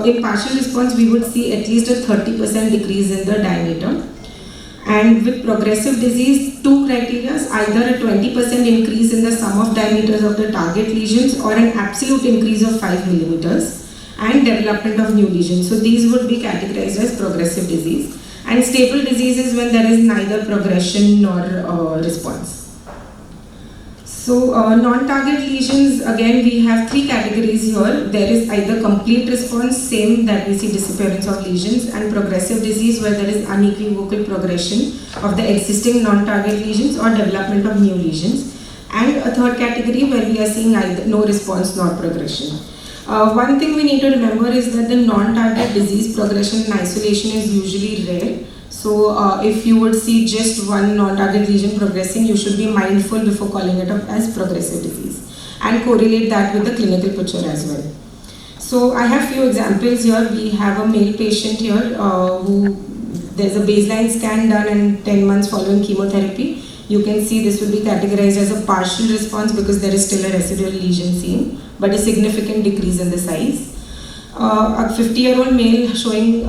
in partial response, we would see at least a 30% decrease in the diameter. And with progressive disease, two criteria, either a 20% increase in the sum of diameters of the target lesions or an absolute increase of 5 millimeters and development of new lesions. So these would be categorized as progressive disease. And stable disease is when there is neither progression nor response. So non-target lesions, again we have three categories here. There is either complete response, same that we see disappearance of lesions, and progressive disease where there is unequivocal progression of the existing non-target lesions or development of new lesions. And a third category where we are seeing either no response nor progression. One thing we need to remember is that the non-target disease progression in isolation is usually rare. So if you would see just one non-target lesion progressing, you should be mindful before calling it up as progressive disease and correlate that with the clinical picture as well. So I have few examples here. We have a male patient here who there's a baseline scan done and 10 months following chemotherapy. You can see this will be categorized as a partial response because there is still a residual lesion seen, but a significant decrease in the size. A 50-year-old male showing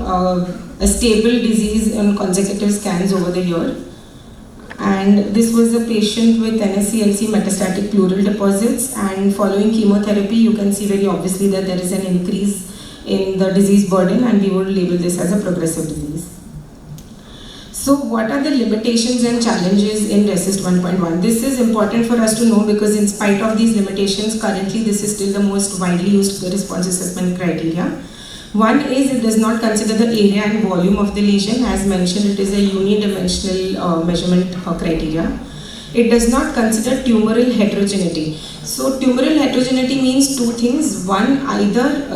a stable disease on consecutive scans over the year. And this was a patient with NSCLC metastatic pleural deposits, and following chemotherapy you can see very obviously that there is an increase in the disease burden, and we would label this as a progressive disease. So what are the limitations and challenges in RECIST 1.1? This is important for us to know because in spite of these limitations, currently this is still the most widely used response assessment criteria. One is it does not consider the area and volume of the lesion. As mentioned, it is a unidimensional measurement criteria. It does not consider tumoral heterogeneity. So tumoral heterogeneity means two things. One,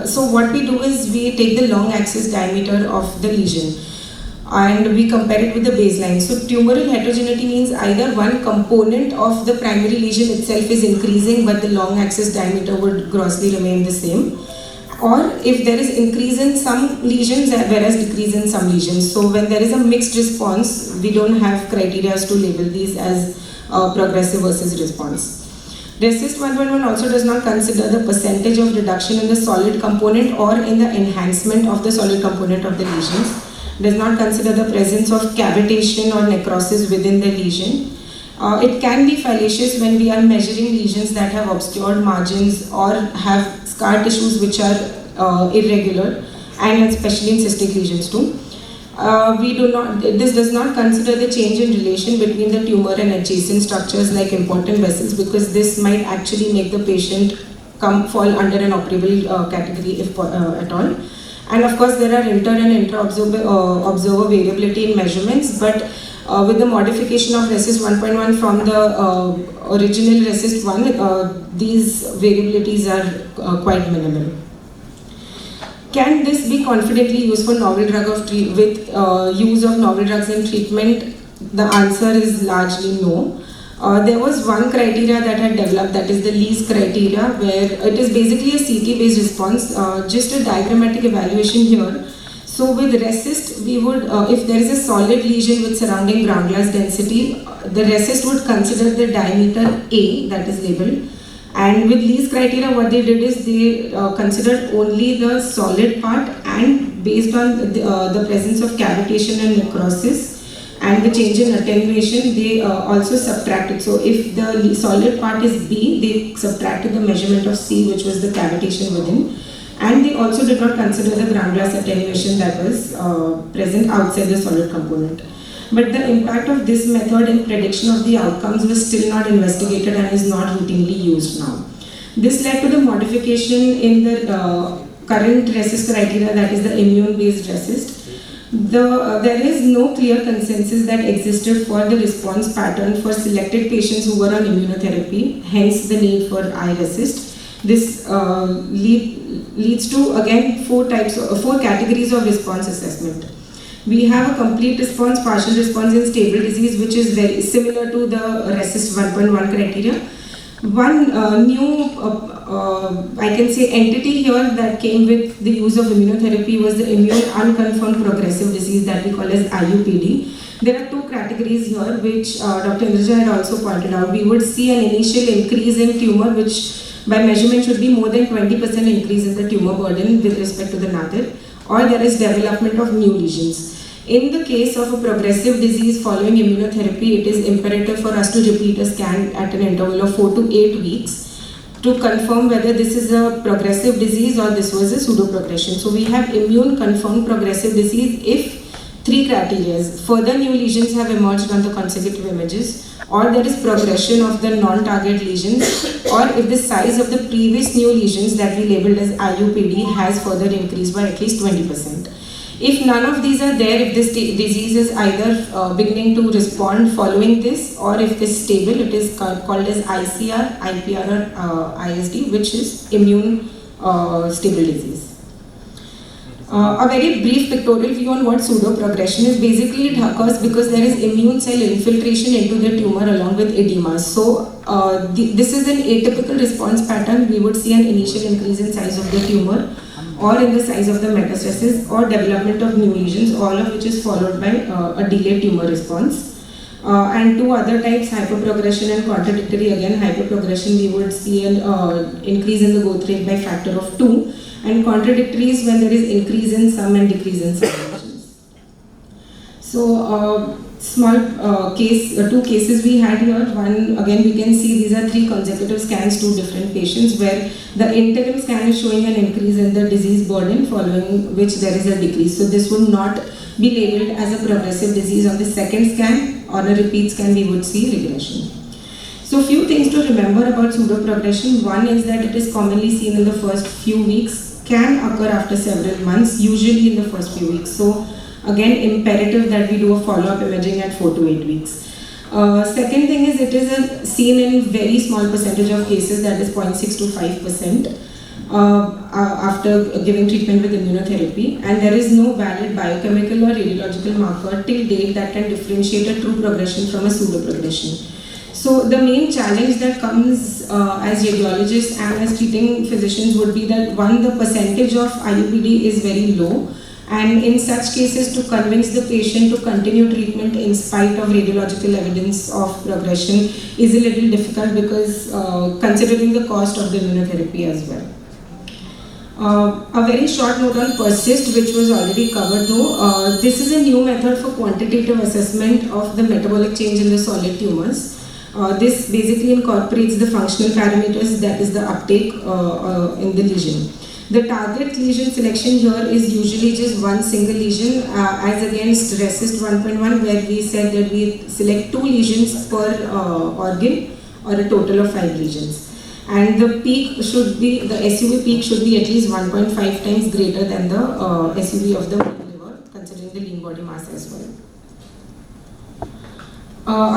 so what we do is we take the long axis diameter of the lesion and we compare it with the baseline. So tumoral heterogeneity means either one component of the primary lesion itself is increasing but the long axis diameter would grossly remain the same, or if there is increase in some lesions whereas decrease in some lesions. So when there is a mixed response, we don't have criteria to label these as progressive versus response. RECIST 1.1 also does not consider the percentage of reduction in the solid component or in the enhancement of the solid component of the lesions. Does not consider the presence of cavitation or necrosis within the lesion. It can be fallacious when we are measuring lesions that have obscured margins or have scar tissues which are irregular, and especially in cystic lesions too. This does not consider the change in relation between the tumor and adjacent structures like important vessels, because this might actually make the patient fall under an operable category if at all. And of course, there are inter and intra-observer variability in measurements, but with the modification of RECIST 1.1 from the original RECIST 1, these variabilities are quite minimal. Can this be confidently used for novel drug with use of novel drugs in treatment? The answer is largely no. There was one criteria that had developed, that is the Lee's criteria, where it is basically a CT-based response, just a diagrammatic evaluation here. So with RECIST, we would, if there is a solid lesion with surrounding ground glass density, the RECIST would consider the diameter A, that is labeled. And with Lee's criteria, what they did is they considered only the solid part, and based on the presence of cavitation and necrosis, and the change in attenuation, they also subtracted. So if the solid part is B, they subtracted the measurement of C, which was the cavitation within. And they also did not consider the ground glass attenuation that was present outside the solid component. But the impact of this method in prediction of the outcomes was still not investigated and is not routinely used now. This led to the modification in the current RECIST criteria, that is the immune-based RECIST. There is no clear consensus that existed for the response pattern for selected patients who were on immunotherapy, hence the need for iRECIST. This leads to, again, four categories of response assessment. We have a complete response, partial response, and stable disease, which is very similar to the RECIST 1.1 criteria. One new, I can say, entity here that came with the use of immunotherapy was the immune unconfirmed progressive disease that we call as IUPD. There are two categories here, which Dr. Indraja had also pointed out. We would see an initial increase in tumor, which by measurement should be more than 20% increase in the tumor burden with respect to the nadir, or there is development of new lesions. In the case of a progressive disease following immunotherapy, it is imperative for us to repeat a scan at an interval of 4 to 8 weeks to confirm whether this is a progressive disease or this was a pseudoprogression. So we have immune confirmed progressive disease if 3 criteria. Further new lesions have emerged on the consecutive images, or there is progression of the non-target lesions, or if the size of the previous new lesions that we labeled as IUPD has further increased by at least 20%. If none of these are there, if this disease is either beginning to respond following this, or if it is stable, it is called as ICR, IPR or ISD, which is immune stable disease. A very brief pictorial view on what pseudoprogression is. Basically, it occurs because there is immune cell infiltration into the tumor along with edema. So, this is an atypical response pattern. We would see an initial increase in size of the tumor, or in the size of the metastasis, or development of new lesions, all of which is followed by a delayed tumor response. And 2 other types, hyperprogression and contradictory. Again, hyperprogression, we would see an increase in the growth rate by factor of 2. And contradictory is when there is increase in some and decrease in some lesions. So, small 2 cases we had here. One, again, we can see these are 3 consecutive scans, 2 different patients, where the interim scan is showing an increase in the disease burden, following which there is a decrease. So this would not be labeled as a progressive disease. On the second scan or a repeat scan, we would see regression. So few things to remember about pseudoprogression. One is that it is commonly seen in the first few weeks, can occur after several months, usually in the first few weeks. So again, imperative that we do a follow-up imaging at 4 to 8 weeks. Second thing is, it is seen in very small percentage of cases, that is 0.6 to 5% after giving treatment with immunotherapy, and there is no valid biochemical or radiological marker till date that can differentiate a true progression from a pseudoprogression. So the main challenge that comes as radiologists and as treating physicians would be that, one, the percentage of IUPD is very low, and in such cases to convince the patient to continue treatment in spite of radiological evidence of progression is a little difficult, because considering the cost of the immunotherapy as well. A very short note on PERSIST, which was already covered though. This is a new method for quantitative assessment of the metabolic change in the solid tumors. This basically incorporates the functional parameters, that is the uptake in the lesion. The target lesion selection here is usually just one single lesion, as against RECIST 1.1, where we said that we select 2 lesions per organ, or a total of 5 lesions. And the peak should be, the SUV peak should be at least 1.5 times greater than the SUV of the liver, considering the lean body mass as well.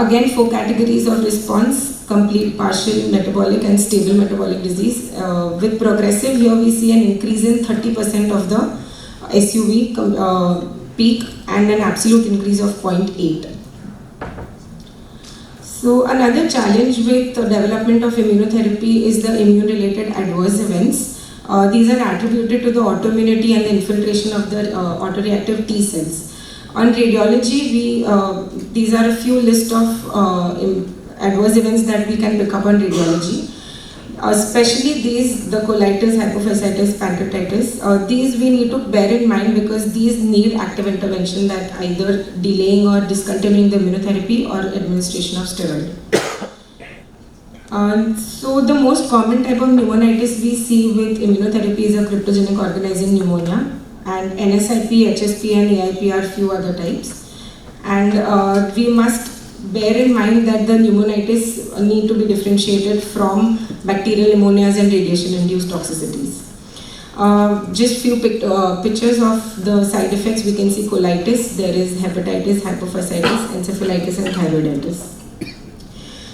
Again, 4 categories of response: complete, partial, metabolic and stable metabolic disease. With progressive, here we see an increase in 30% of the SUV peak and an absolute increase of 0.8. So another challenge with the development of immunotherapy is the immune-related adverse events. These are attributed to the autoimmunity and the infiltration of the autoreactive T cells. On radiology, these are a few list of adverse events that we can pick up on radiology. Especially these, the colitis, hypophysitis, pancreatitis, these we need to bear in mind, because these need active intervention, that either delaying or discontinuing the immunotherapy or administration of steroid. So the most common type of pneumonitis we see with immunotherapy is a cryptogenic organizing pneumonia, and NSIP, HSP and AIP are few other types. And we must bear in mind that the pneumonitis need to be differentiated from bacterial pneumonias and radiation-induced toxicities. Just few pictures of the side effects. We can see colitis, there is hepatitis, hypophysitis, encephalitis and thyroiditis.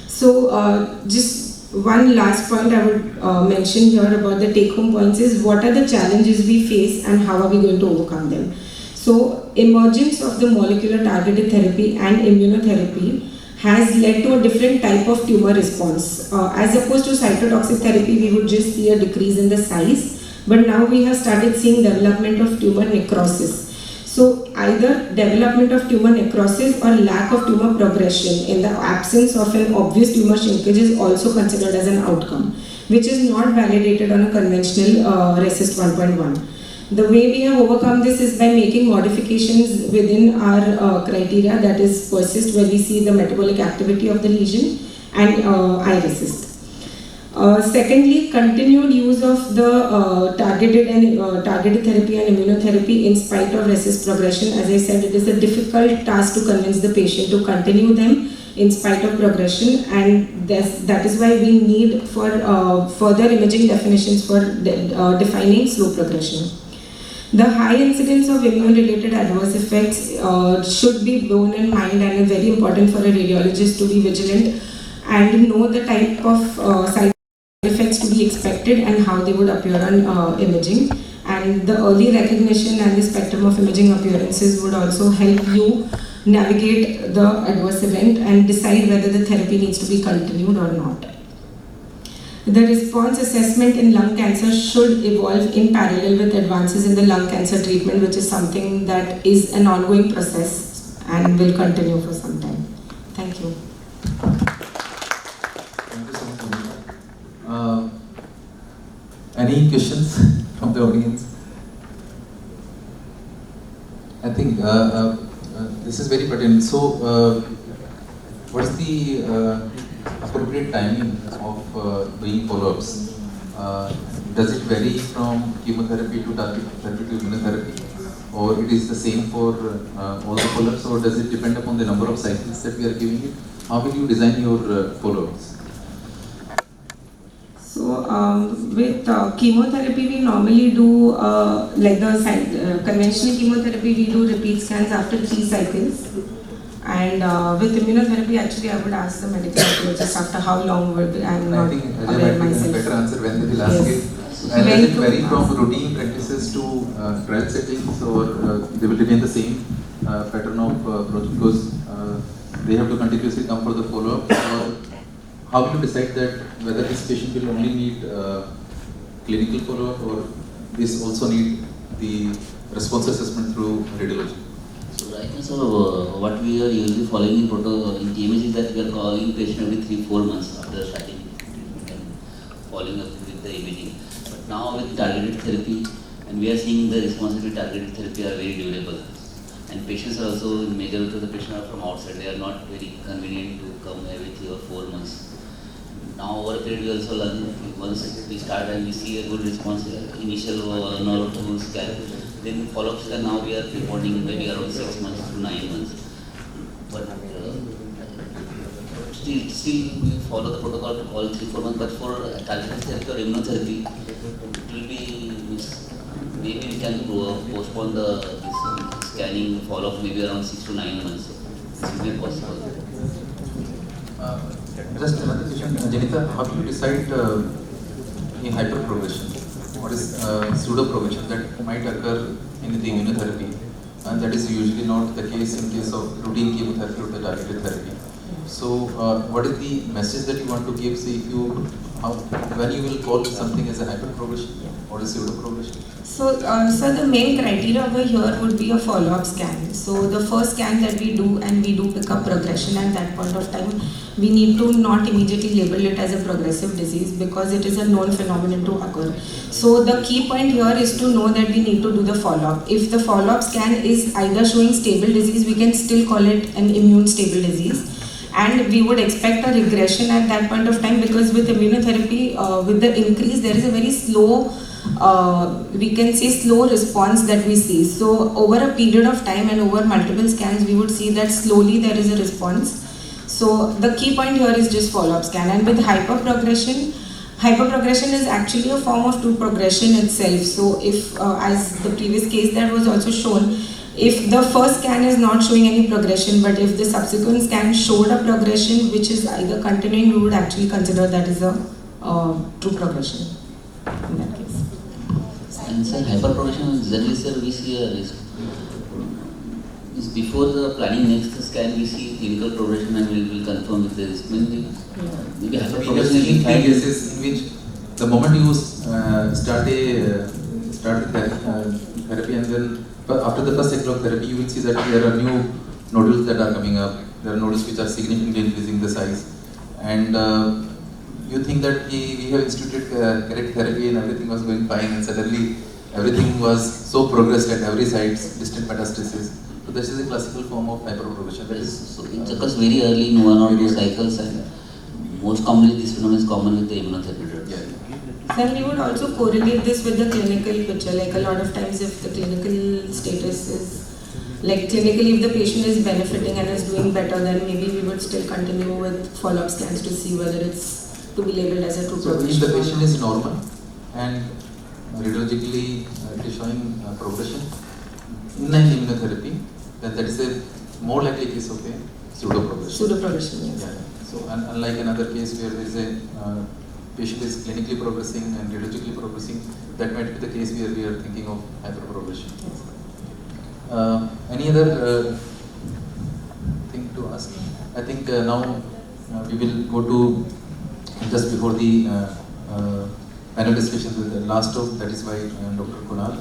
So just one last point I would mention here about the take-home points is, what are the challenges we face and how are we going to overcome them. So emergence of the molecular targeted therapy and immunotherapy has led to a different type of tumor response. As opposed to cytotoxic therapy, we would just see a decrease in the size, but now we have started seeing development of tumor necrosis. So either development of tumor necrosis or lack of tumor progression in the absence of an obvious tumor shrinkage is also considered as an outcome, which is not validated on a conventional RECIST 1.1. The way we have overcome this is by making modifications within our criteria, that is PERSIST, where we see the metabolic activity of the lesion, and iRECIST. Secondly, continued use of the targeted therapy and immunotherapy in spite of RECIST progression. As I said, it is a difficult task to convince the patient to continue them in spite of progression, and that is why we need for further imaging definitions for defining slow progression. The high incidence of immune-related adverse effects should be borne in mind, and is very important for a radiologist to be vigilant and know the type of side effects to be expected and how they would appear on imaging. And the early recognition and the spectrum of imaging appearances would also help you navigate the adverse event and decide whether the therapy needs to be continued or not. The response assessment in lung cancer should evolve in parallel with advances in the lung cancer treatment, which is something that is an ongoing process and will continue for some time. Thank you. Thank you so much. Any questions from the audience? I think this is very pertinent. So, what's the appropriate timing of doing follow-ups? Does it vary from chemotherapy to target therapy to immunotherapy, or it is the same for all the follow-ups, or does it depend upon the number of cycles that we are giving it? How will you design your follow-ups? So with chemotherapy, we normally do like the conventional chemotherapy, we do repeat scans after 3 cycles. And with immunotherapy, actually, I would ask the medical oncologist after how long would be. I'm not aware myself. Better answer when they will ask it. And does it vary from routine practices to trial settings, or they will remain the same pattern of approach, because they have to continuously come for the follow-up? Or how will you decide that whether this patient will only need clinical follow-up, or this also need the response assessment through radiology? Right now, so what we are usually following in protocol in TMS is that we are calling patient every 3-4 months after starting treatment and following up with the imaging. But now with targeted therapy, and we are seeing the responses with targeted therapy are very durable. And patients are also, majority of the patients are from outside, they are not very convenient to come every 3 or 4 months. Now over a period we also learn that once we start and we see a good response, initial 1 or 2 scan, then follow-ups scan now we are reporting maybe around 6 months to 9 months. But still we follow the protocol to all 3-4 months, but for targeted therapy or immunotherapy, it will be, maybe we can postpone the scanning follow-up maybe around 6 to 9 months. This will be possible. Just another question, Janita, how do you decide in hyperprogression? What is pseudoprogression that might occur in the immunotherapy, and that is usually not the case in case of routine chemotherapy or the targeted therapy? So, what is the message that you want to give? Say, when you will call something as a hyperprogression or a pseudoprogression? So, the main criteria over here would be a follow-up scan. So, the first scan that we do, and we do pick up progression at that point of time, we need to not immediately label it as a progressive disease because it is a known phenomenon to occur. So, the key point here is to know that we need to do the follow-up. If the follow-up scan is either showing stable disease, we can still call it an immune stable disease. And we would expect a regression at that point of time because with immunotherapy, with the increase, there is a very slow we can say slow response that we see. So over a period of time and over multiple scans, we would see that slowly there is a response. So the key point here is just follow-up scan. And with hyperprogression is actually a form of true progression itself. So if, as the previous case that was also shown, if the first scan is not showing any progression, but if the subsequent scan showed a progression which is either continuing, we would actually consider that is a true progression in that case. And sir, hyperprogression generally, sir, we see a risk. Before the planning next scan, we see clinical progression and we will confirm if there is maybe hyperprogression. In cases in which the moment you start a start the therapy, and then after the first cycle of therapy, you will see that there are new nodules that are coming up. There are nodules which are significantly increasing the size, and you think that we have instituted correct therapy and everything was going fine, and suddenly everything was so progressed at every site, distant metastasis. So this is a classical form of hyperprogression. That is, So it occurs very early in 1 or 2 cycles, and most commonly this phenomenon is common with the immunotherapy drugs. yeah. Then we would also correlate this with the clinical picture. Like a lot of times, if the clinical status is like clinically, if the patient is benefiting and is doing better, then maybe we would still continue with follow-up scans to see whether it's to be labeled as a true So if progression. the patient is normal and radiologically it is showing progression in immunotherapy, then that is a more likely case of a pseudo progression. Pseudo progression, yes. Yeah. So unlike another case where there is a patient is clinically progressing and radiologically progressing, that might be the case where we are thinking of hyperprogression. Any other thing to ask? I think now we will go to just before the panel discussion with the last talk, that is by Dr. Kunal.